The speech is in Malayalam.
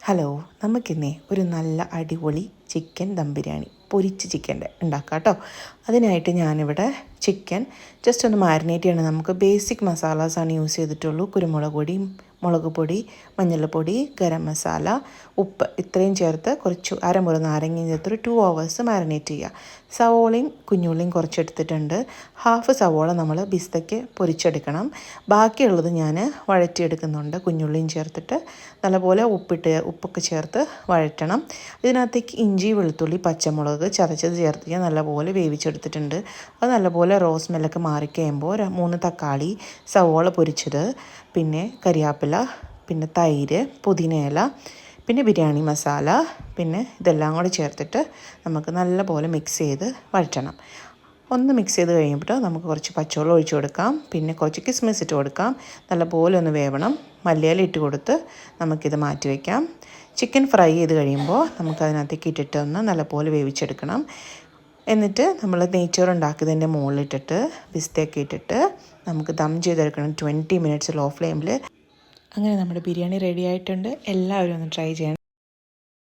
ഹലോ, നമുക്കിന്നേ ഒരു നല്ല അടിപൊളി ചിക്കൻ ദം ബിരിയാണി പൊരിച്ച ചിക്കൻ്റെ ഉണ്ടാക്കാം കേട്ടോ. അതിനായിട്ട് ഞാനിവിടെ ചിക്കൻ ജസ്റ്റ് ഒന്ന് മാരിനേറ്റ് ചെയ്യണം. നമുക്ക് ബേസിക് മസാലാസാണ് യൂസ് ചെയ്തിട്ടുള്ളൂ. കുരുമുളക് പൊടി, മുളക് പൊടി, മഞ്ഞൾപ്പൊടി, ഗരം മസാല, ഉപ്പ് ഇത്രയും ചേർത്ത് കുറച്ച് അരമുറി നാരങ്ങയും ചേർത്ത് ഒരു 2 hours മാരിനേറ്റ് ചെയ്യുക. സവോളയും കുഞ്ഞുള്ളിയും കുറച്ചെടുത്തിട്ടുണ്ട്. ഹാഫ് സവോള നമ്മൾ ബിസ്തയ്ക്ക് പൊരിച്ചെടുക്കണം. ബാക്കിയുള്ളത് ഞാൻ വഴറ്റിയെടുക്കുന്നുണ്ട്. കുഞ്ഞുള്ളിയും ചേർത്തിട്ട് നല്ലപോലെ ഉപ്പൊക്കെ ചേർത്ത് വഴറ്റണം. ഇതിനകത്തേക്ക് ഇഞ്ചി, വെളുത്തുള്ളി, പച്ചമുളക് ചതച്ചത് ചേർത്ത് ഞാൻ നല്ലപോലെ വേവിച്ചെടുത്തിട്ടുണ്ട്. അത് നല്ലപോലെ റോസ് സ്മെല്ലൊക്കെ മാറിക്കഴിയുമ്പോൾ 3 തക്കാളി, സവോള പൊരിച്ചത്, പിന്നെ കരിയാപ്പില, പിന്നെ തൈര്, പുതിനയില, പിന്നെ ബിരിയാണി മസാല, പിന്നെ ഇതെല്ലാം കൂടി ചേർത്തിട്ട് നമുക്ക് നല്ലപോലെ മിക്സ് ചെയ്ത് വഴറ്റണം. ഒന്ന് മിക്സ് ചെയ്ത് കഴിയുമ്പോൾ നമുക്ക് കുറച്ച് പച്ചവെള്ളം ഒഴിച്ച് കൊടുക്കാം. പിന്നെ കുറച്ച് കിസ്മിസ് ഇട്ട് കൊടുക്കാം. നല്ലപോലെ ഒന്ന് വേവണം. മല്ലിയില ഇട്ട് കൊടുത്ത് നമുക്കിത് മാറ്റി വയ്ക്കാം. ചിക്കൻ ഫ്രൈ ചെയ്ത് കഴിയുമ്പോൾ നമുക്കതിനകത്തേക്ക് ഇട്ടിട്ട് ഒന്ന് നല്ലപോലെ വേവിച്ചെടുക്കണം. എന്നിട്ട് നമ്മൾ നെയ്ച്ചോറ് ഉണ്ടാക്കിയതിൻ്റെ മുകളിലിട്ടിട്ട് പിസ്തയൊക്കെ ഇട്ടിട്ട് നമുക്ക് ദം ചെയ്തെടുക്കണം 20 minutes ലോ ഫ്ലെയിമിൽ. അങ്ങനെ നമ്മുടെ ബിരിയാണി റെഡി ആയിട്ടുണ്ട്. എല്ലാവരും ഒന്ന് ട്രൈ ചെയ്യണം.